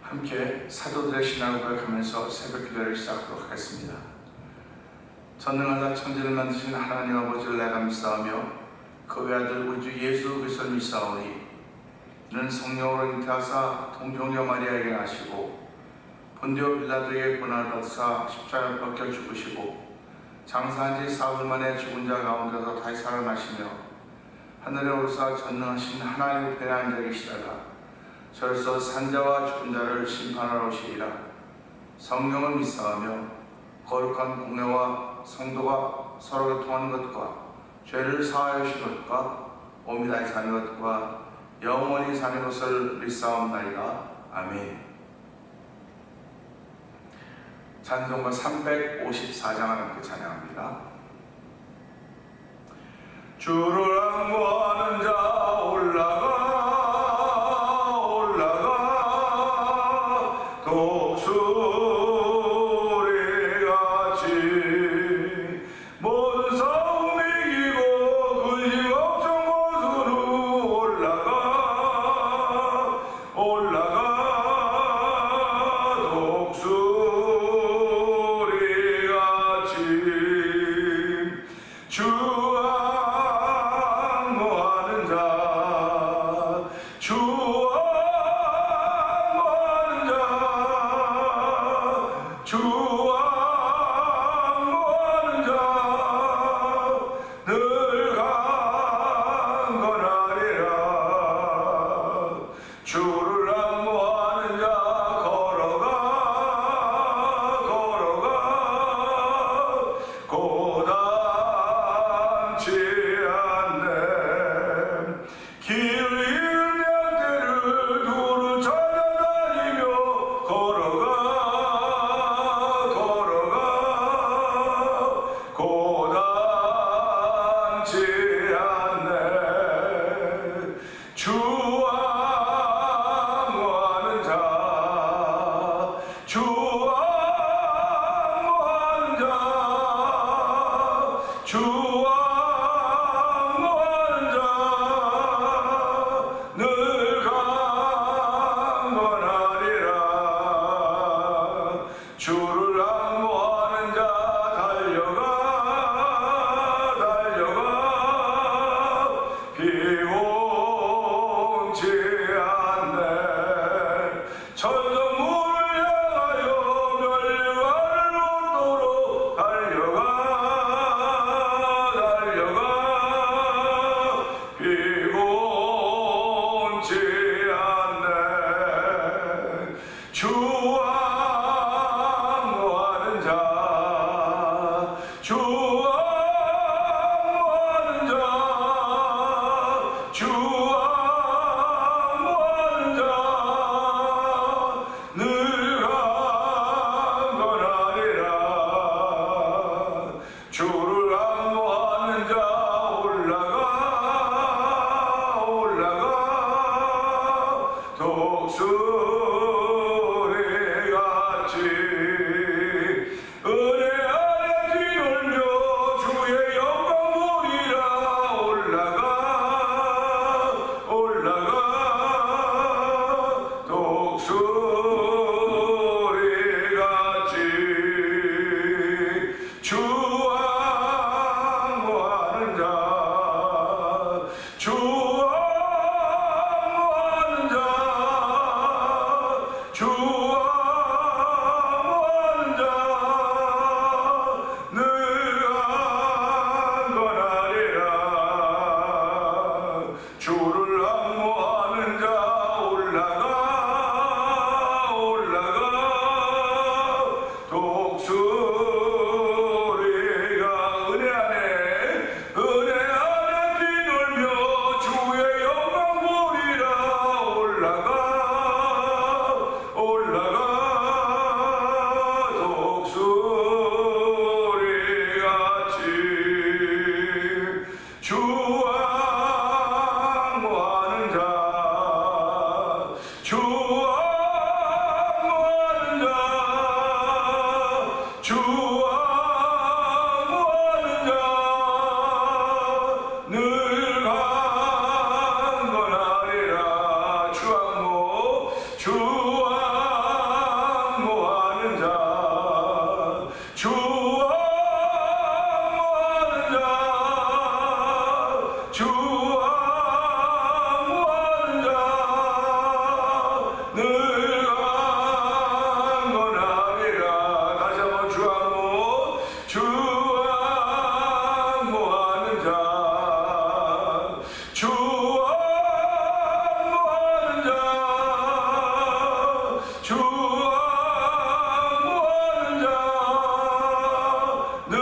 함께 사도들의 신앙을 고백하면서 새벽 기도를 시작하도록 하겠습니다. 전능하사 천지를 만드신 하나님 아버지를 내가 믿사오며 그 외아들 우리 주 예수 그리스도를 믿사오니 이는 성령으로 잉태하사 동정녀 마리아에게 나시고 본디오 빌라도에게 고난을 받으사 십자가에 박혀 죽으시고 장사한 지 사흘 만에 죽은 자 가운데서 다시 살아나시며 하늘에 오르사 전능하신 하나님의 편에 앉아 계시다가 저로서 산자와 죽은 자를 심판하러 오시리라. 성령을 믿사오며 거룩한 공회와 성도가 서로 교통하는 것과 죄를 사하여 주신 것과 몸이 다시 사는 것과 영원히 사는 것을 믿사옵나이다. 아멘. 찬송가 354장을 함께 찬양합니다. 주를 항구하는 자 올라가 독수리같이 모든 싸움 이기고 근심 걱정 벗으로 올라가 독수리같이 주 항구하는 자 늘 강건하리라. 주를 항구하는 자 걸어가 고단치 않네. 길을 잃은 양떼를 두루 찾아다니며 걸어가 고단치 않네. 주 항구하는 자 늘 강건하리라. 주를 항구하는 자 달려가 비곤치 않네. 천정문을 향하여 멸류관을 얻도록 달려가 비곤치 않네. 주 항구하는 자 늘 강건하리라. 주를 항구하는 자 올라가 독수리같이 은혜 안에 뛰놀며 주의 영광 보리라. 올라가 독수리같이 주 항구하는 자 늘 강건하리라. 주를 항구하는 자 올라가 독수리가 은혜 안에 뛰놀며 주의 영광 보리라. 올라가 늘 강건하리라. 다시 한번 주 안무하는 자, 주 안무하는 자, 주 안무하는 자, 늘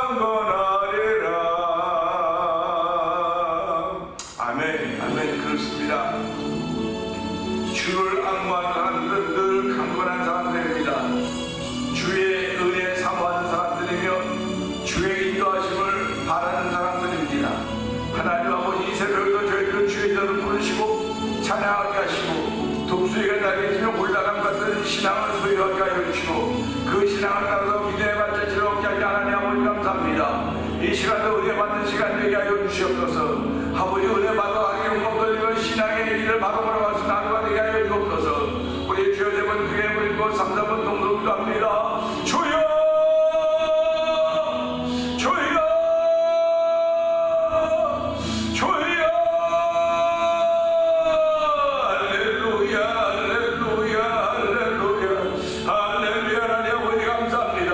강건하리라. 아멘, 아멘. 그렇습니다. 주를 악무하는 사람들은 늘 강건한 사람들입니다. 주의 은혜 사모하는 사람들이며 주의 인도하심을 바라는 사람들입니다. 하나님 아버지, 이 새벽에도 저희들은 주의 이름을 부르시고 찬양하게 하시고 독수리가 날개치며 올라간 것들은 신앙을 소유하게 하여 주시고 그 신앙을 따라서 믿음의 발자취를 얻게 하게 하나님 아버지 감사합니다. 이 시간도 은혜 받는 시간 되게 하여 주시옵소서. 아버지, 은혜 받아 영광 돌리며 신앙의 길을 바로 걸어갈 수 있는 하루가 되게 하여 주옵소서. 우리 주여 네 번 크게 부르고 3-4번 동으로 기도합니다. 주여, 주여, 주여. 할렐루야, 할렐루야, 할렐루야, 할렐루야. 하나님 아버지 감사합니다.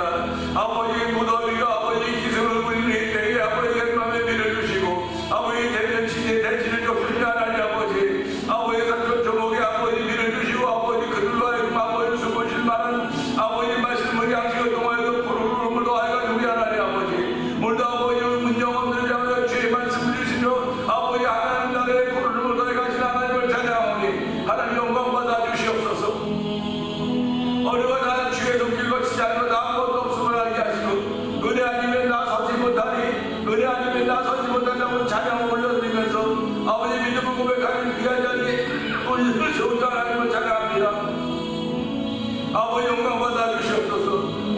아버지, 무더위가 아버지 기승을 부리는 이때에 아버지 마음에 비를 주시고 아버지 대전치의 대지를 좁히시 하나님 아버지, 아버지 산전 조목에 아버지 비를 주시고 아버지 그들로 하여금 아버지 숨을 만한 아버지 말씀을 양식을 통하여서 푸르르 더하여가지고 우리 하나님 아버지 물도 아버지 문정 없는 자마다 주의 말씀을 주시며 아버지 하나님 나라의 푸르르 더해가신 하나님을 찬양하오니 하나님 영광 받아 주시옵소서. 어려워 나는 주의 손길 거치지 않고 나 아무것도 없음을 알게 하시고 은혜 아니면 나 서지 못하니 은혜 아니면 나 서지 못한다고 찬양을 올려드리면서 아버지 믿음을 고백하는 귀한 자리에 우리를 세운 하나님을 찬양합니다. 아버지 영광 받아 주시옵소서.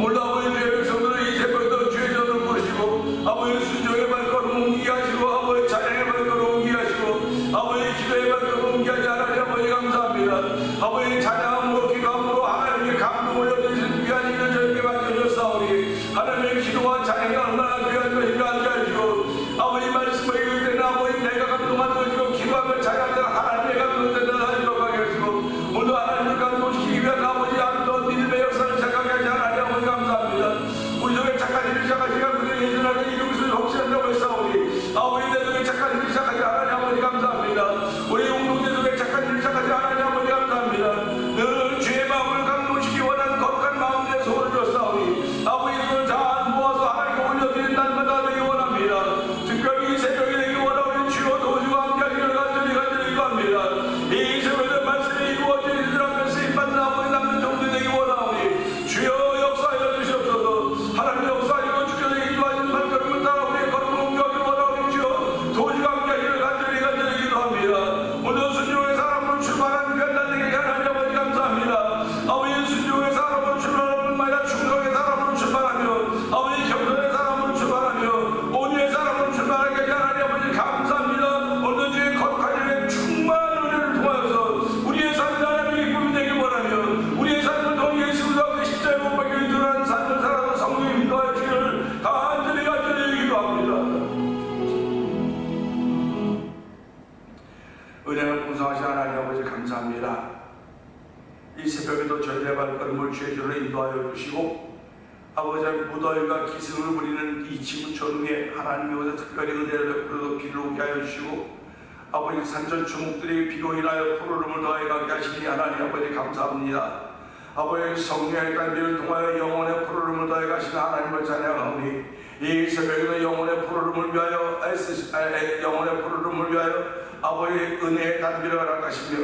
오늘 아버지 주의 백성들을 이 새벽에도 주의 전을 부르시고 아버지 순종의 발걸음 옮기게 하시고 아버지 찬양의 발걸음 옮기게 하시고 아버지 기도의 발걸음 옮기게 하시 하나님 아버지 감사합니다. 아버지 찬양함으로 기도함으로 하나님의 감동 올려주시는 귀한 일을 저에게 맡겨주셨사오니 하나님의 기도와 찬양이 얼마나 귀한 것인가 알게 하시고 아버지 말씀을 읽을 때는 아버지 내가 감동하는 것이고 기도하며 찬양하며 하나님의 감동된다 하시고 하시고 오늘 하나님을 감동시키기 위한 아버지 안도 믿음의 역사를 시작하게 하시 하나님 아버지 감사합니다. 우리 속에 착한 일을 시작하시가 그의 예전하게 이루기를 혹시한다고 했사오니 아버지 내 속에 착한 일을 시작하시 하나님 아버지 감사합니다. 우리 공동체 속에 착한 일을 시작하시 하나님 아버지 감사합니다. 늘 주의 마음을 감동시키기 원하는 거룩한 마음의 소원을 줬사오니 아버지 그걸 잘 모아서 하나님께 올려드리는 날마다 되기 원합니다. 특별히 이 새벽에 되기 원하오니 주여 도우시고 함께하기를 간절히 기도합니다. 이 새벽에 말씀이 이루어지는 이들 앞에 쓰임받는 아버지 남는 정도 되기 원하오니 주여 역사하여 주시옵소서. 하나님 역사하여 주께서 인도하신 발걸음을 따라 우리의 걸음을 옮겨가기를 원하오니 주여 도우시고 함께하기를 간절히 기도합니다. 오늘 순종의 사람으로 출발하는 간단 되게 하나님 아버지 감사합니다. 아버지 순종의 사람으로 출발하는 뿐만 아니라 충성의 사람으로 출발하며 아버지 겸손의 사람으로 출발하며 온유의 사람으로 출발하게 하시 하나님 아버지 감사합니다. 오늘 주의 거룩한 일에 충만한 은혜를 통하여서 우리의 삶이 하나님의 기쁨이 되길 원하며 우리의 삶을 통해 예수를 하고 십자가에 못 박혀 드러나는 삶을 살아서 성령이 인도하여 주기를 간절히 기도합니다. 은혜를 풍성하신 하나님 아버지 감사합니다. 이 새벽에도 저희의 발걸음을 주의 줄로 인도하여 주시고 아버지 무더위가 기승을 부리는 이 지구촌 위에 하나님이 오셔서 특별히 은혜를 베풀어서 비를 오게 하여 주시고 아버지 산전 주목들이 비로 인하여 푸르름을 더하여 가게 하시니 하나님 아버지 감사합니다. 아버지 성령의 단비를 통하여 영혼의 푸르름을 더하여 가시는 하나님을 찬양하오니 이 새벽에도 영혼의 푸르름을 위하여 영혼의 푸르름을 위하여 아버지 은혜의 단비를 허락하시며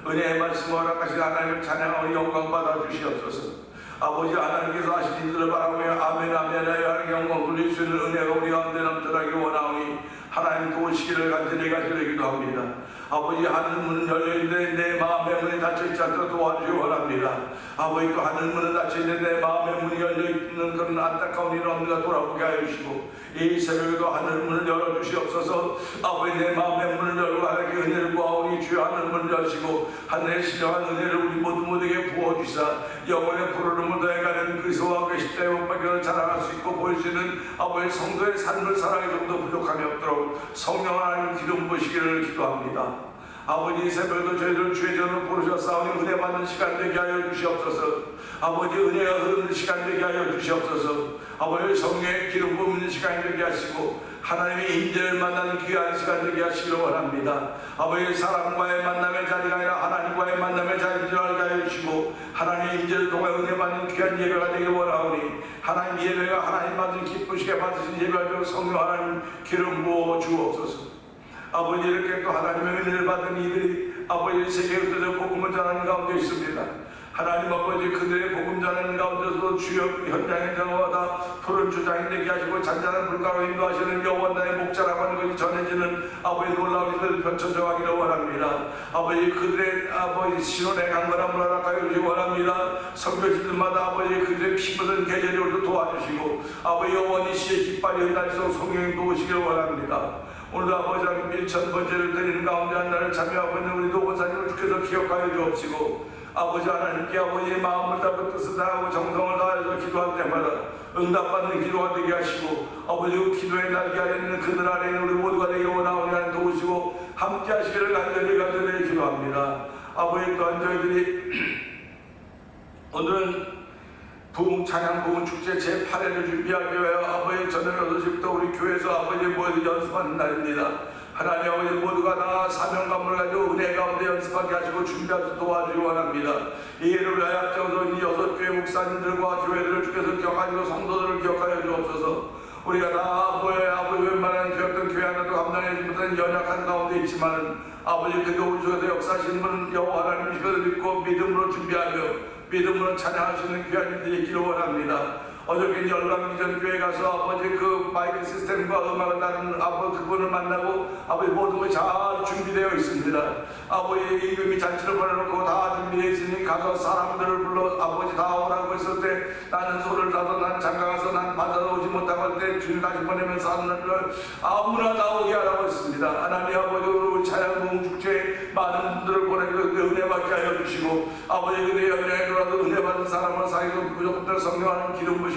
은혜의 말씀을 허락하시는 하나님을 찬양하오니 영광 받아 주시옵소서. 아버지 하나님께서 하신 일들을 바라보며 아멘 아멘 하여 영광 돌릴 수 있는 은혜가 우리 가운데 넘쳐나기 원하오니 하나님 도우시기를 간절히 기도합니다. 아버지 하늘 문은 열려있는데 내 마음의 문이 닫혀있지 않도록 도와주시기 원합니다. 아버지 또 하늘 문은 닫혀있는데 내 마음의 문이 열려있는 그런 안타까운 일 없는가 돌아보게 하여 주시고 이 새벽에도 하늘 문을 열어주시옵소서. 아버지 내 마음의 문을 열고 하나님께 은혜를 구하오니 주여 하늘 문을 여시고 하늘의 신령한 은혜를 우리 모두에게 부어주시사 영혼의 푸르름을 더해가는 그리스도와 그 십자가의 못 박혀를 자랑할 수 있고 보일 수 있는 아버지 성도의 삶을 사랑에 좀 더 부족함이 없도록 성령 하나님 기름 부으시기를 기도합니다. 아버지, 새벽도 저희들 주의 전으로 부르셨사오니 은혜 받는 시간 되게 하여 주시옵소서. 아버지, 은혜가 흐르는 시간 되게 하여 주시옵소서. 아버지, 성령의 기름 부으는 시간 되게 하시고 하나님의 임재를 만나는 귀한 시간 되게 하시기를 원합니다. 아버지, 사람과의 만남의 자리가 아니라 하나님과의 만남의 자리인 줄 알게 하여 주시고 하나님의 임재를 통해 은혜 받는 귀한 예배가 되길 원하오니 하나님 예배가 하나님 받은 기쁘시게 받으신 예배가 되고 성령 하나님 기름 부어 주옵소서. 아버지, 이렇게 또 하나님의 은혜를 받은 이들이 아버지 세계에 흩어져 복음을 전하는 가운데 있습니다. 하나님 아버지, 그들의 복음 전하는 가운데서도 주여 현장의 장어마다 푸른 주장이 되게 하시고 잔잔한 물가로 인도하시는 여호와의 목자라고 하는 것이 전해지는 아버지 놀라운 일들 펼쳐져 가기를 원합니다. 아버지, 그들의 아버지 신혼의 강건함을 허락하여 주시기 원합니다. 선교지들마다 아버지 그들의 피 묻은 계절이 오도 도와주시고 아버지 영원히 시의 깃발이 흩날리서 성령이 도우시기를 원합니다. 오늘도 아버지 하나님 밀천 번제를 드리는 가운데 한 날을 참여하고 있는 우리 노원사님을 주께서 기억하여 주옵시고 아버지 하나님께 아버지의 마음을 다하고 뜻을 다하고 정성을 다해서 기도할 때마다 응답받는 기도가 되게 하시고 아버지 그 기도의 날개 아래 있는 그들 아래 있는 우리 모두가 되게 원하오니 하나님 도우시고 함께 하시기를 간절히 기도합니다. 아버지, 또한 저희들이 오늘은 찬양 부흥 축제 제8회를 준비하기 위하여 아버지 저녁 6시부터 우리 교회에서 아버지 모두 연습하는 날입니다. 하나님 아버지, 모두가 다 사명감을 가지고 은혜 가운데 연습하게 하시고 준비하셔서 도와주기 원합니다. 이 일을 위하여 앞장서 이 6교회 목사님들과 교회들을 주께서 기억하시고 성도들을 기억하여 주옵소서. 우리가 다 아버지 웬만한 기억던 교회 하나도 감당하지 못하는 연약한 가운데 있지만 아버지, 그도 우리 속에서 역사하시는 분은 여호와 하나님이시거든 믿고 믿음으로 준비하며 믿음으로 찬양할 수 있는 귀한 일들이 있기를 원합니다. 어저께 열강기전 교회 가서 아버지 그 마이크 시스템과 음악을 다루는 아버지 그분을 만나고 아버지 모든 것이 잘 준비되어 있습니다. 아버지 임금이 잔치를 보내놓고 다 준비되어 있으니 가서 사람들을 불러 아버지 다 오라고 했을 때 나는 소를 사서 난 장가가서 난 바다로 오지 못하고 할 때 주님 다시 보내면서 하는 날 아무나 다 오게 하라고 했습니다. 하나님 아버지, 우리 찬양 부흥 축제에 많은 분들을 보내고 은혜 받게 하여 주시고 아버지 그들의 연령에 들어와도 은혜 받은 사람을 사이도 무조건 성령하는 기름 부시기를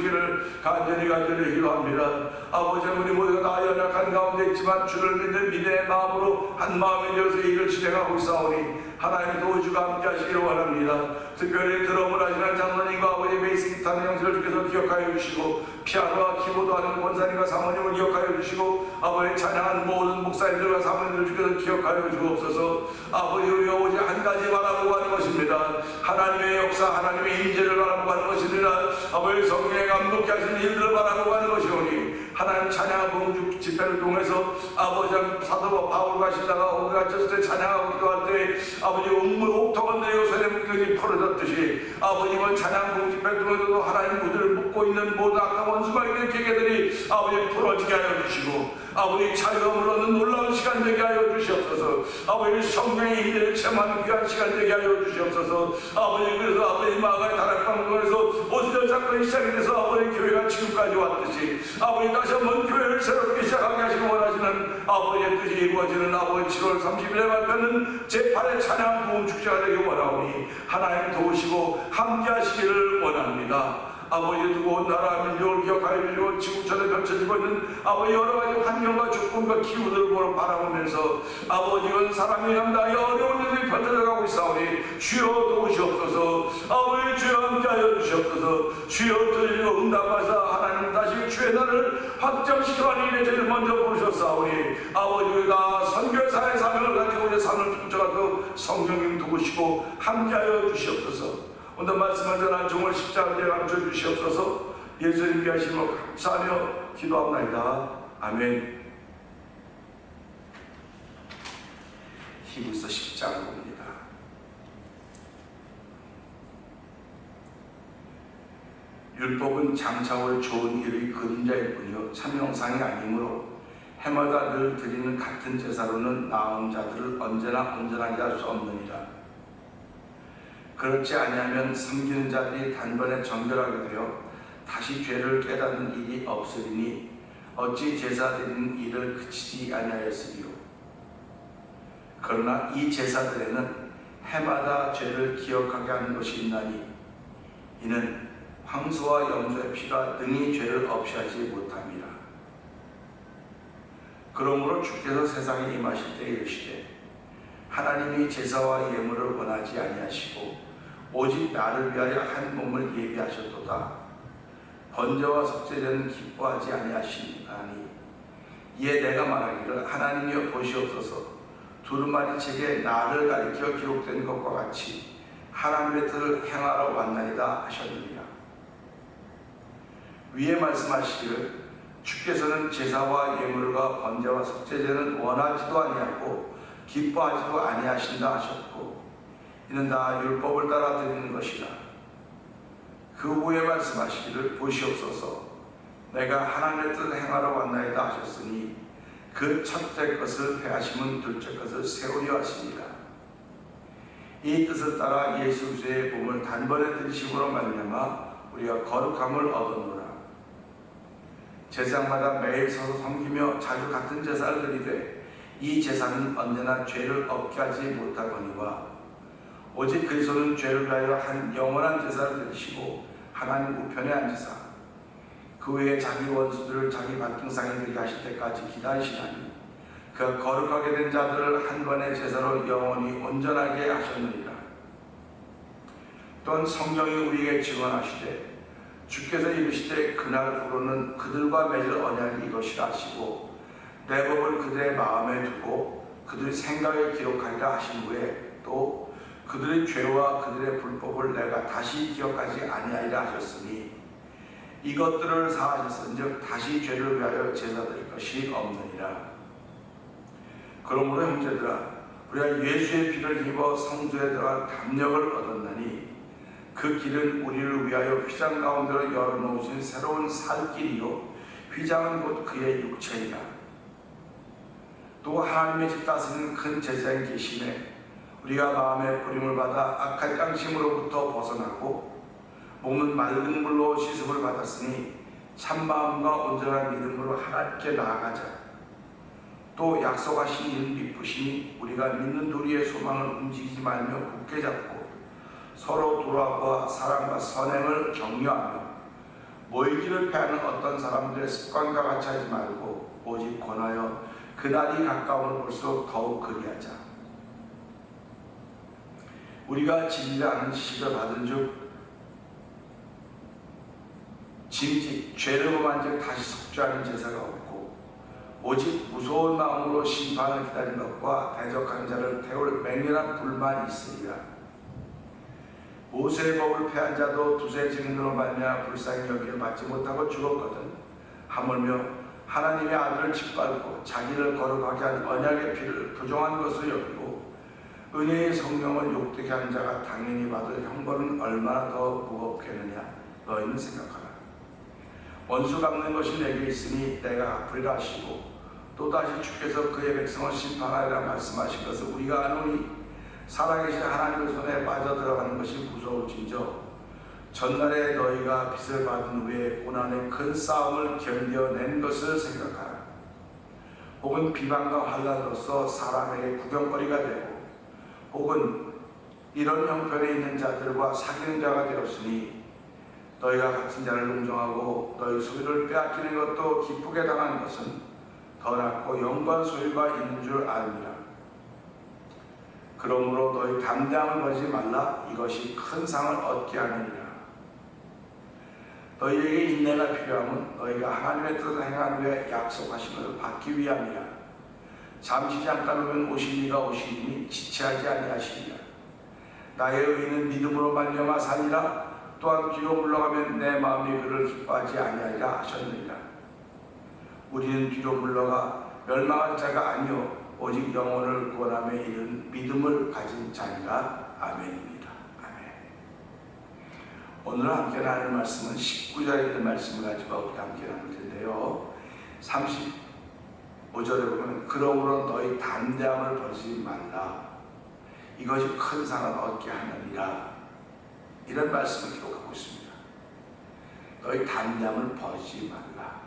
간절히 기도합니다. 아버지, 우리 모두가 다 연약한 가운데 있지만 주를 믿는 믿음의 마음으로 한 마음이 되어서 일을 진행하고 있사오니 하나님 도우시고 함께 하시기를 원합니다. 특별히 드럼을 하시는 장로님과 아버지 베이스 기타는 형제를 주께서 기억하여 주시고 피아노와 키보드 하는 권사님과 사모님을 기억하여 주시고 아버지 찬양하는 모든 목사님들과 사모님들을 주께서 기억하여 주옵소서. 아버지, 우리가 오직 한 가지 바라보고 하는 것입니다. 하나님의 역사, 하나님의 임재를 바라보고 하는 것입니다. 아버지, 성령의 감독케 하시는 일들을 바라보고 하는 것이오니 하나님 찬양 부흥 집회를 통해서 아버지 사도 바울 가시다가 오늘 갇혔을 때 찬양하고 기도할 때 아버지 옥물 옥토가 내어 쇠의 문경이 풀어졌듯이 아버님은 찬양 부흥 집회를 통해서도 하나님 무드를 묶고 있는 모든 악한 원수가 있는 계계들이 아버지 풀어지게 하여 주시고 아버지 자유함을 얻는 놀라운 시간 되게 하여 주시옵소서. 아버지 성령의 임재를 체험하는 귀한 시간 되게 하여 주시옵소서. 아버지, 그래서 아버지 마가의 다락방송에서 오순절 사건이 시작이 돼서 아버지 교회가 지금까지 왔듯이 아버지 다시 한번 교회를 새롭게 시작하게 하시고 원하시는 아버지의 뜻이 이루어지는 아버지 7월 30일에 발표하는 제8회 찬양 부흥 축제가 되길 원하오니 하나님 도우시고 함께 하시기를 원합니다. 아버지, 두고 온 나라 민족을 기억하여 주시고 지구촌에 펼쳐지고 있는 아버지 여러 가지 환경과 조건과 기후들을 바라보면서 아버지는 사람이 남다이 어려운 일들이 펼쳐져가고 있사오니 주여 도우시옵소서. 아버지, 주여 함께하여 주시옵소서. 주여 들리고 응답하사 하나님 다시 주의 날을 확정시켜가는 일에 저희를 먼저 부르셨사오니 아버지가 선교사의 사명을 가지고 우리의 삶을 펼쳐가서 성령님 도우시고 함께하여 주시옵소서. 오늘 말씀을 전한 종을 십자가에 감춰 주시옵소서. 예수님께 하심을 감사하며 기도합나이다. 아멘. 히브리서 10장 봅니다. 율법은 장차올 좋은 일의 그림자일 뿐이요 참 형상이 아니므로 해마다 늘 드리는 같은 제사로는 나은 자들을 언제나 온전하게 할 수 없느니라. 그렇지 아니하면 섬기는 자들이 단번에 정결하게 되어 다시 죄를 깨닫는 일이 없으리니 어찌 제사 드리는 일을 그치지 아니하였으리요. 그러나 이 제사들에는 해마다 죄를 기억하게 하는 것이 있나니 이는 황소와 염소의 피가 능히 죄를 없이 하지 못함이라. 그러므로 주께서 세상에 임하실 때 이르시되 하나님이 제사와 예물을 원하지 아니하시고 오직 나를 위하여 한 몸을 예비하셨도다. 번제와 속죄제는 기뻐하지 아니하시니 이에 내가 말하기를 하나님이여 보시옵소서. 두루마리 책에 나를 가리켜 기록된 것과 같이 하나님의 뜻을 행하러 왔나이다 하셨느니라. 위에 말씀하시기를 주께서는 제사와 예물과 번제와 속죄제는 원하지도 아니하고 기뻐하지도 아니하신다 하셨고 이는 다 율법을 따라 드리는 것이라. 그 후에 말씀하시기를 보시옵소서. 내가 하나님의 뜻을 행하러 왔나이다 하셨으니 그 첫째 것을 패하심은 둘째 것을 세우려 하시니라. 이 뜻을 따라 예수 그리스도의 몸을 단번에 드리심으로 말미암아 우리가 거룩함을 얻었노라. 제사장마다 매일 서서 섬기며 자주 같은 제사를 드리되 이 제사는 언제나 죄를 없게 하지 못하거니와 오직 그리스도는 죄를 위하여 한 영원한 제사를 드리시고 하나님 우편에 앉으사 그 외에 자기 원수들을 자기 발등상에 들게 하실 때까지 기다리시나니 그 거룩하게 된 자들을 한 번의 제사로 영원히 온전하게 하셨느니라. 또한 성령이 우리에게 증언하시되 주께서 이르시되 그날 후로는 그들과 맺을 언약이 이것이라 하시고 내 법을 그들의 마음에 두고 그들의 생각에 기록하리라 하신 후에 또 그들의 죄와 그들의 불법을 내가 다시 기억하지 아니하리라 하셨으니 이것들을 사하셨은즉 다시 죄를 위하여 제사 드릴 것이 없느니라. 그러므로 형제들아 우리가 예수의 피를 입어 성소에 들어갈 담력을 얻었나니 그 길은 우리를 위하여 휘장 가운데로 열어놓으신 새로운 살 길이요 휘장은 곧 그의 육체이라. 또 하나님의 집 다스리는 큰 제사장 계심에 우리가 마음의 뿌림을 받아 악한 양심으로부터 벗어나고 몸은 맑은 물로 씻음을 받았으니 참마음과 온전한 믿음으로 하나님께 나아가자. 또 약속하신 이는 미쁘시니 우리가 믿는 도리의 소망을 움직이지 말며 굳게 잡고 서로 돌아보아 사랑과 선행을 격려하며 모이기를 패하는 어떤 사람들의 습관과 같이 하지 말고 오직 권하여 그날이 가까움을 볼수록 더욱 그리하자. 우리가 진리라는 지식을 받은 즉 짐짓 죄를 범한 즉 다시 속죄하는 제사가 없고 오직 무서운 마음으로 심판을 기다리는 것과 대적하는 자를 태울 맹렬한 불만이 있으리라. 모세의 법을 패한 자도 두세 증인으로 말미암아 불쌍히 여김을 받지 못하고 죽었거든. 하물며 하나님의 아들을 짓밟고 자기를 거룩하게 한 언약의 피를 부정한 것을 여기고 은혜의 성령을 욕되게 하는 자가 당연히 받을 형벌은 얼마나 더 무겁겠느냐 너희는 생각하라. 원수 갚는 것이 내게 있으니 내가 갚으리라 하시고 또다시 주께서 그의 백성을 심판하리라 말씀하신 것을 우리가 아노니 살아계신 하나님의 손에 빠져들어가는 것이 무서울진저 전날에 너희가 빚을 받은 후에 고난의 큰 싸움을 견뎌낸 것을 생각하라. 혹은 비방과 환난으로서 사람에게 구경거리가 되고 혹은 이런 형편에 있는 자들과 사귀는 자가 되었으니 너희가 같은 자를 농정하고 너희 소유를 빼앗기는 것도 기쁘게 당하는 것은 더 낫고 영광 소유가 있는 줄 아느니라. 그러므로 너희 담대함을 버리지 말라. 이것이 큰 상을 얻게 하느니라. 너희에게 인내가 필요함은 너희가 하나님의 뜻을 행한 후에 약속하신 것을 받기 위함이라. 잠시 잠깐 오면 오실 이가 오시리니 지체하지 아니하시리라. 나의 의인은 믿음으로 말미암아 살리라. 또한 뒤로 물러가면 내 마음이 그를 기뻐하지 아니하리라 하셨느니라. 우리는 뒤로 물러가 멸망한 자가 아니요 오직 영혼을 구원함에 이른 믿음을 가진 자니라. 아멘입니다. 아멘. 오늘 함께 나눌 말씀은 19절에 있는 말씀을 가지고 함께 나눌 텐데요. 35절에 보면 그러므로 너희 담대함을 버리지 말라. 이것이 큰 상을 얻게 하느니라. 이런 말씀을 기록하고 있습니다. 너희 담대함을 버리지 말라.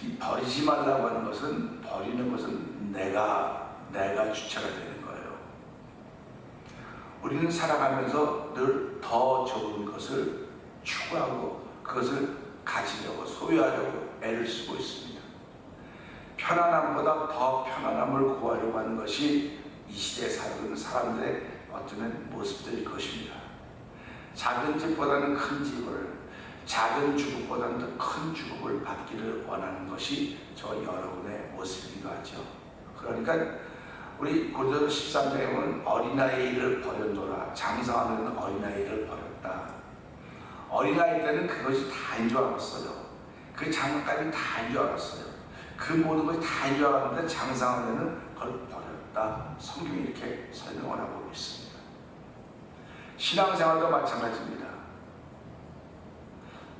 이 버리지 말라고 하는 것은 버리는 것은 내가 주체가 되는 거예요. 우리는 살아가면서 늘 더 좋은 것을 추구하고 그것을 가지려고 소유하려고 애를 쓰고 있습니다. 편안함보다 더 편안함을 구하려고 하는 것이 이 시대에 살고 있는 사람들의 어떤 모습들일 것입니다. 작은 집보다는 큰 집을, 작은 주급보다는 더 큰 주급을 받기를 원하는 것이 저 여러분의 모습이기도 하죠. 그러니까 우리 고린도서 13장에 보면 어린아이를 버렸노라, 장사하는 어린아이를 버렸다. 어린아이 때는 그것이 다인 줄 알았어요. 그 장난감이 다인 줄 알았어요. 그 모든 것이 다인 줄 알았는데 장사하는 그걸 버렸다. 성경이 이렇게 설명을 하고 있습니다. 신앙생활도 마찬가지입니다.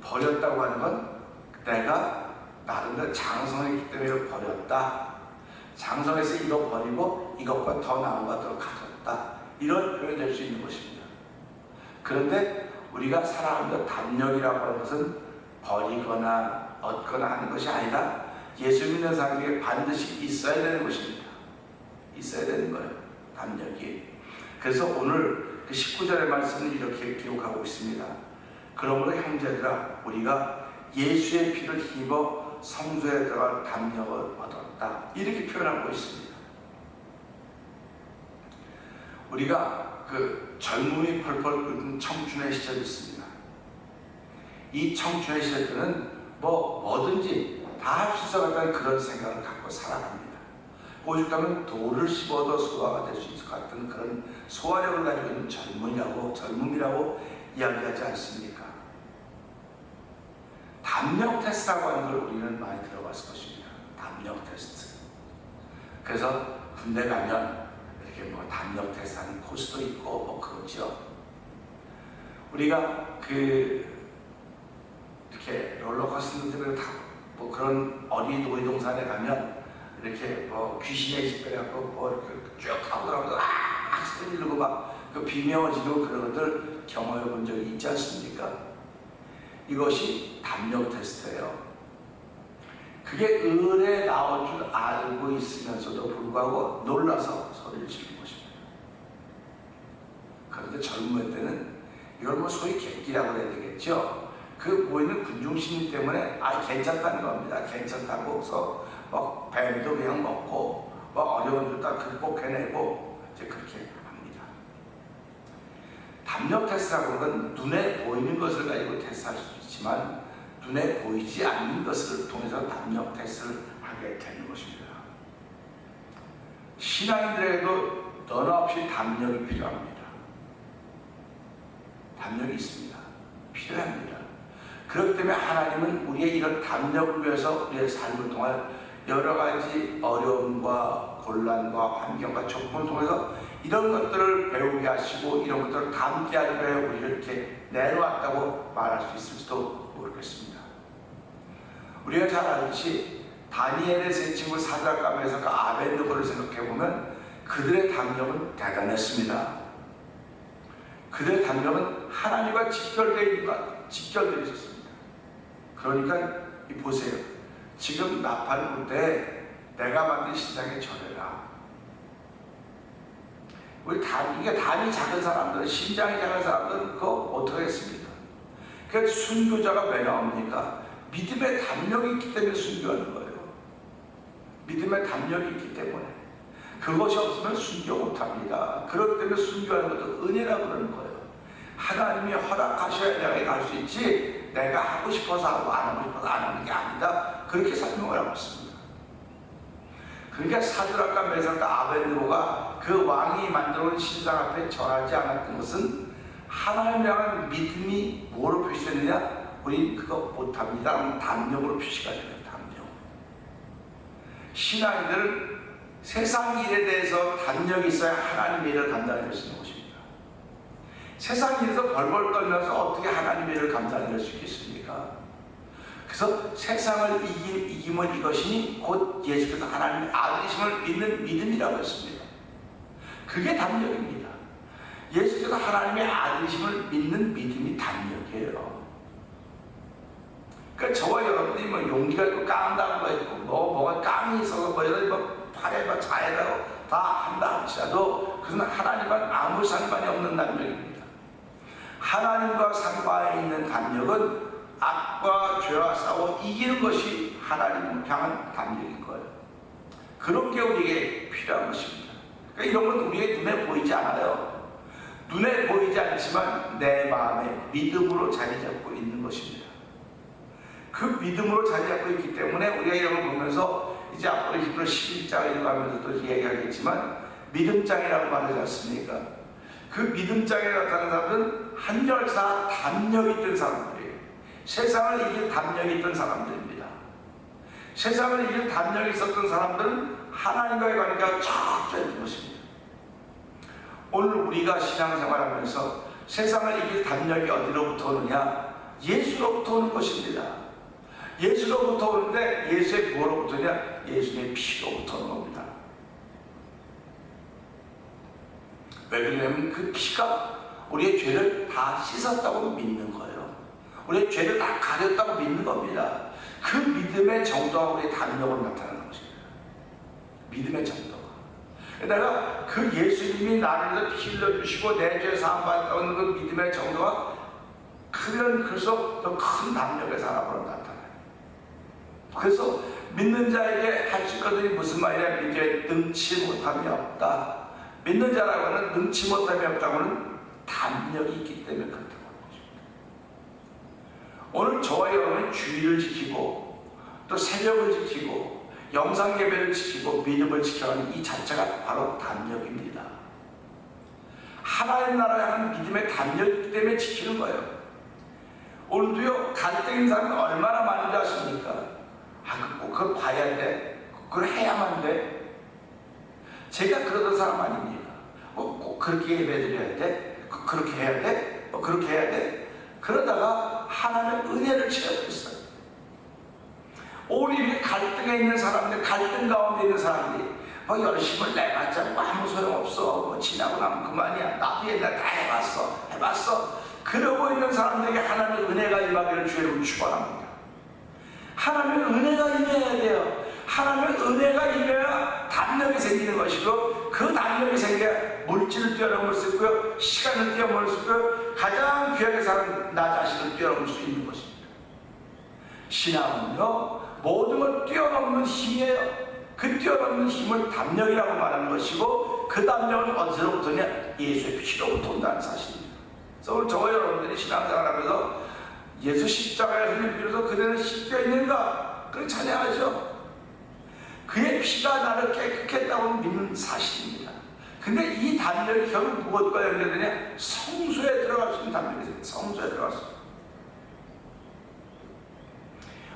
버렸다고 하는 건 내가 나름대로 장성했기 때문에 이걸 버렸다. 장성해서 이거 버리고 이것보다 더 나은 것들을 가졌다. 이런 표현이 될 수 있는 것입니다. 그런데 우리가 살아가면서 담력이라고 하는 것은 버리거나 얻거나 하는 것이 아니라 예수 믿는 사람에게 반드시 있어야 되는 것입니다. 있어야 되는 거예요. 담력이. 그래서 오늘 그 19절의 말씀은 이렇게 기록하고 있습니다. 그러므로 형제들아 우리가 예수의 피를 힘입어 성소에 들어갈 담력을 얻었다. 이렇게 표현하고 있습니다. 우리가 그 젊음이 펄펄 끓는 청춘의 시절이 있습니다. 이 청춘의 시절 때는 뭐든지 다 할 수 있어 같다는 그런 생각을 갖고 살아갑니다. 오죽하면 돌을 씹어도 소화가 될 수 있을 것 같은 그런 소화력을 가지고 있는 젊음이라고 이야기하지 않습니까? 담력 테스트라고 하는 걸 우리는 많이 들어봤을 것입니다. 담력 테스트. 그래서 군대 가면 이렇게 담력 테스트 하는 코스도 있고 그렇죠. 우리가 이렇게 롤러코스터들을 타고 그런 어린이 놀이동산에 가면 이렇게 귀신의 집에 갖고 이렇게 쭉 타고 들어가면서 소리 지르고 그 비명지르고 그런 것들 경험해 본 적이 있지 않습니까? 이것이 담력 테스트예요. 그게 을에 나올 줄 알고 있으면서도 불구하고 놀라서 소리를 지르는 것입니다. 그런데 젊은 때는 이걸 소위 객기라고 해야 되겠죠. 그 보이는 군중심리 때문에 괜찮다는 겁니다. 괜찮다고 해서 뱀도 그냥 먹고 어려운 줄 다 극복해내고 이제 그렇게 합니다. 담력 테스트라고 하는 건 눈에 보이는 것을 가지고 테스트할 수 있지만 눈에 보이지 않는 것을 통해서 담력 테스트를 하게 되는 것입니다. 신앙인들에게도 너나 없이 담력이 필요합니다. 담력이 있습니다. 필요합니다. 그렇기 때문에 하나님은 우리의 이런 담력을 위해서 우리의 삶을 통해 여러 가지 어려움과 곤란과 환경과 조건을 통해서 이런 것들을 배우게 하시고 이런 것들을 담게 하기 위해 우리를 이렇게 내놓았다고 말할 수 있을지도 모르겠습니다. 우리가 잘 알듯이 다니엘의 세 친구 사드락과 그 아벤느고를 생각해보면 그들의 담력은 대단했습니다. 그들의 담력은 하나님과 직결되어 있었습니다. 그러니까 보세요. 지금 나팔을 불 때 내가 만든 신상에 절해라. 우리 담이 작은 사람들은, 심장이 작은 사람들은 그거 못하겠습니다. 그러니까 순교자가 왜 나옵니까? 믿음의 담력이 있기 때문에 순교하는 거예요. 믿음의 담력이 있기 때문에. 그것이 없으면 순교 못합니다. 그렇기 때문에 순교하는 것도 은혜라고 그러는 거예요. 하나님이 허락하셔야 내가 갈 수 있지 내가 하고 싶어서 하고 안 하고 싶어서 안 하는 게 아니다. 그렇게 설명을 하고 있습니다. 그러니까 사드락과 메삭과 아벤느고가 그 왕이 만들어온 신상 앞에 절하지 않았던 것은 하나님을 향한 믿음이 뭐로 표시되느냐? 우린 그거 못합니다. 담력으로 표시가 돼요. 담력. 신앙인들은 세상 일에 대해서 담력이 있어야 하나님의 일을 감당할 수 있는 것입니다. 세상 일에서 벌벌 떨면서 어떻게 하나님의 일을 감당할 수 있겠습니까? 그래서 세상을 이김은 이것이니 곧 예수께서 하나님의 아들이심을 믿는 믿음이라고 했습니다. 그게 담력입니다. 예수께서 하나님의 아들이심을 믿는 믿음이 담력이에요. 그러니까 저와 여러분이 용기가 있고 깡다는 거 있고 뭐가 깡이 있어서 팔에 자해라고 다 한다 할지라도 그것은 하나님과 아무 상관이 없는 담력입니다. 하나님과 상관이 있는 담력은 악과 죄와 싸워 이기는 것이 하나님을 향한 담력인 거예요. 그런 게 우리에게 필요한 것입니다. 그러니까 이런 건 우리의 눈에 보이지 않아요. 눈에 보이지 않지만 내 마음에 믿음으로 자리 잡고 있는 것입니다. 그 믿음으로 자리 잡고 있기 때문에 우리가 이런 걸 보면서 이제 앞으로 히브리 11장을 읽어가면서도 얘기하겠지만 믿음장이라고 말하지 않습니까? 그 믿음장에 나타나는 사람들은 한결사 담력이 있던 사람들이에요. 세상을 이길 담력이 있던 사람들입니다. 세상을 이길 담력이 있었던 사람들은 하나님과의 관계가 철저했던 것입니다. 오늘 우리가 신앙생활하면서 세상을 이길 담력이 어디로부터 오느냐? 예수로부터 오는 것입니다. 예수로부터 오는데 예수의 뭐로부터 오냐? 예수의 피로부터 오는 겁니다. 왜 그러냐면 그 피가 우리의 죄를 다 씻었다고 믿는 거예요. 우리의 죄를 다 가렸다고 믿는 겁니다. 그 믿음의 정도가 우리의 담력으로 나타나는 것입니다. 믿음의 정도가. 내가 그 예수님이 나를 피 흘려주시고 내 죄 사함받았다는 그 믿음의 정도가 크면 클수록 더 큰 담력의 사람으로 나타나요. 그래서 믿는 자에게 할 수 있거든요. 무슨 말이냐? 믿기에 능치 못함이 없다. 믿는 자라고 하는 능치 못함이 없다고는 담력이 있기 때문에 그렇다고 하는 것입니다. 오늘 저와 여러분이 주의를 지키고 또 새벽을 지키고 영상 예배를 지키고 믿음을 지켜가는 이 자체가 바로 담력입니다. 하나님 나라에 하는 믿음의 담력이기 때문에 지키는 거예요. 오늘도요, 갈등인 사람이 얼마나 많은지 아십니까? 그걸 봐야 돼. 그걸 해야만 돼. 제가 그러던 사람 아닙니까? 꼭 그렇게 예배드려야 돼? 그렇게 해야 돼? 그렇게 해야 돼? 그러다가 하나님의 은혜를 체험했어요. 오늘 갈등에 있는 사람들, 갈등 가운데 있는 사람들이 열심을 내봤자 아무 소용없어. 지나고 나면 그만이야. 나도 옛날에 다 해봤어. 그러고 있는 사람들에게 하나님의 은혜가 임하기를 주의로 축원합니다. 하나님의 은혜가 임해야 돼요. 하나님의 은혜가 임해야 담력이 생기는 것이고, 그 담력이 생겨야 물질을 뛰어넘을 수 있고요, 시간을 뛰어넘을 수 있고요, 가장 귀하게 사는 나 자신을 뛰어넘을 수 있는 것입니다. 신앙은요, 모든 걸 뛰어넘는 힘이에요. 그 뛰어넘는 힘을 담력이라고 말하는 것이고, 그 담력은 어디서부터 오냐? 예수의 피로부터 온다는 사실입니다. 그래서 오늘 저와 여러분들이 신앙생활하면서 예수 십자가에 흘린 피로서 그대는 씻겨 있는가? 그렇게 찬양하죠. 그의 피가 나를 깨끗게 했다고 믿는 사실입니다. 근데 이 담력이 결국 무엇과 연결되냐? 성소에 들어갈 수 있는 담력이죠. 성소에 들어갈 수 있는.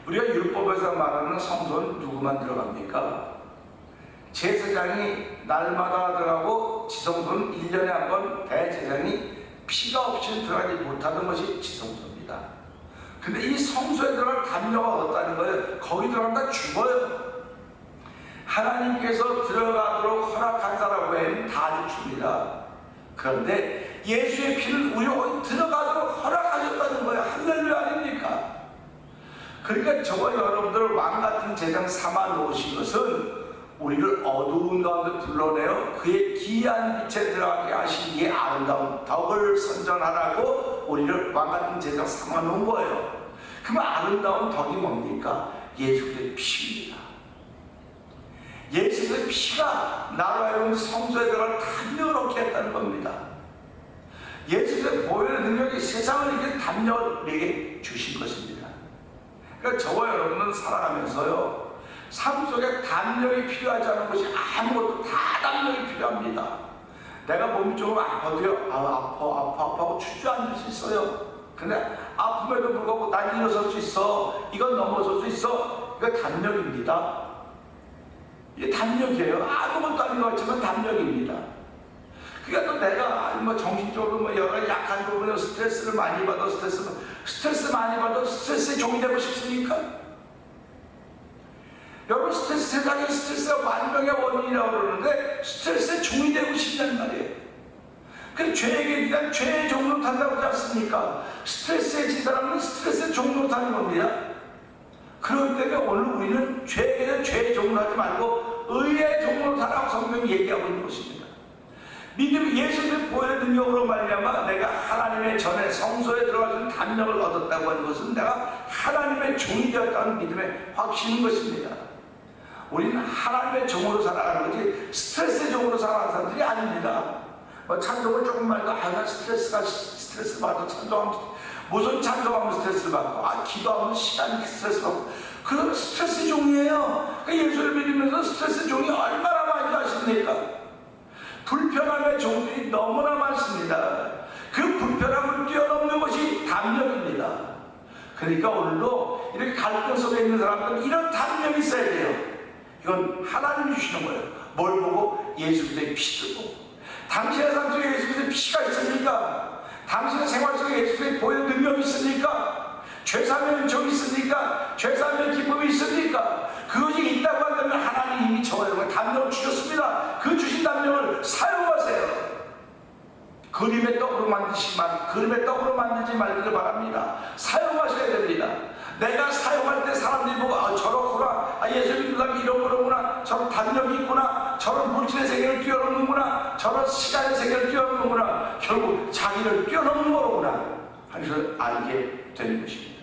우리가 율법에서 말하는 성소는 누구만 들어갑니까? 제사장이 날마다 들어가고 지성소는 1년에 한 번 대제사장이 피가 없이는 들어가지 못하는 것이 지성소입니다. 근데 이 성소에 들어갈 담력은 어떻다는 거예요? 거기 들어간다 죽어요. 하나님께서 들어가도록 허락한 사람 외에는 다 죽습니다. 그런데 예수의 피는 우리가 들어가도록 허락하셨다는 거예요. 할렐루야 아닙니까? 그러니까 저와 여러분들을 왕같은 제장 삼아 놓으신 것은 우리를 어두운 가운데 불러내어 그의 기이한 빛에 들어가게 하신 이 아름다운 덕을 선전하라고 우리를 왕같은 제장 삼아 놓은 거예요. 그럼 아름다운 덕이 뭡니까? 예수의 피입니다. 예수의 피가 나로 하여금 성소에 들어갈 담력을 얻게 했다는 겁니다. 예수의 보혈의 능력이 세상을 이길 담력을 우리에게 주신 것입니다. 그러니까 저와 여러분은 살아가면서요, 삶 속에 담력이 필요하지 않은 것이 아무것도 다 담력이 필요합니다. 내가 몸이 조금 아파도요, 아파하고 주저앉을 수 있어요. 근데 아픔에도 불구하고 난 일어설 수 있어, 이건 넘어설 수 있어, 이거 담력입니다. 이게 담력이에요. 아무것도 아닌 것 같지만 담력입니다. 그러니까 또 내가 정신적으로 여러 약한 부분에 스트레스를 많이 받아 스트레스 많이 받아 스트레스에 종이 되고 싶습니까? 여러분, 세상에 스트레스가 만병의 원인이라고 그러는데 스트레스에 종이 되고 싶단 말이에요. 그래서 죄에게 대한 죄의 종로 탄다고 하지 않습니까? 스트레스에 진 사람은 스트레스의 종로 타는 겁니다. 그렇기 때문에 오늘 우리는 죄에 대한 죄의 종로 하지 말고 의의 종로 타라고 성경이 얘기하고 있는 것입니다. 믿음, 예수의 보혈의 능력으로 말미암아 내가 하나님의 전에 성소에 들어가서 담력을 얻었다고 하는 것은 내가 하나님의 종이 되었다는 믿음의 확신인 것입니다. 우리는 하나님의 종으로 살아가는 거지 스트레스의 종으로 살아가는 사람들이 아닙니다. 찬송을 조금만 해도 나 스트레스 받아 찬송하면 무슨 찬송하면 스트레스를 받고 기도하면 시간 스트레스 받고 그런 스트레스 종이에요. 예수를 믿으면서 스트레스 종이 얼마나 많이 가십니까? 불편함의 종들이 너무나 많습니다. 그 불편함을 뛰어넘는 것이 담력입니다. 그러니까 오늘도 이렇게 갈등 속에 있는 사람들은 이런 담력이 있어야 돼요. 이건 하나님이 주시는 거예요. 뭘 보고? 예수 그리스도의 피를 보고. 당신의 삶 속에 예수 그리스도의 피가 있습니까? 당신의 생활 속에 예수 그리스도의 보혈 능력이 있습니까? 죄사함의 은총이 있습니까? 죄사함의 기쁨이 있습니까? 그것이 있다고 한다면 하나님이 이미 저에게 담력을 주셨습니다. 그 주신 담력을 사용하세요. 그림의 떡으로 만들지 말기를 바랍니다. 사용하셔야 됩니다. 내가 사용할 때 사람들이 보고 저렇구나, 예수 믿는 사람이 이런 거구나, 저런 담력이 있구나, 저런 물질의 세계를 뛰어넘는구나, 저런 시간의 세계를 뛰어넘는구나, 결국 자기를 뛰어넘는 거로구나 하는 것을 알게 되는 것입니다.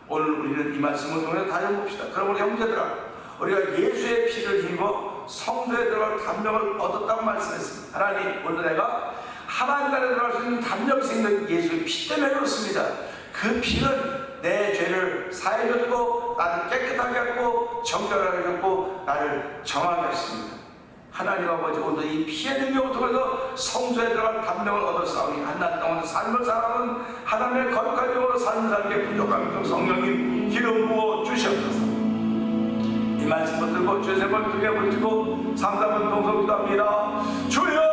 오늘 우리는 이 말씀을 통해서 다시 봅시다. 그럼 우리 형제들아, 우리가 예수의 피를 힘입어 성소에 들어갈 담력을 얻었다고 말씀했습니다. 하나님, 오늘 내가 하나님 나라에 들어갈 수 있는 담력이 생긴 예수의 피 때문에 그렇습니다. 그 피는 내 죄를 사해줬고 나를 깨끗하게 했고 정결하게 했고 나를 정하게 했습니다. 하나님 아버지, 오늘 이 피의 능력을 통해서 성소에 들어갈 담력을 얻었사오니 한날 동안 삶을 살아가는 하나님의 거룩한 영으로 삶을 살게 부족한 성령님 기름 부어 주시옵소서. 이 말씀 붙들고 주의 세번 크게 부르시고 3, 4번 동성 기도합니다. 주여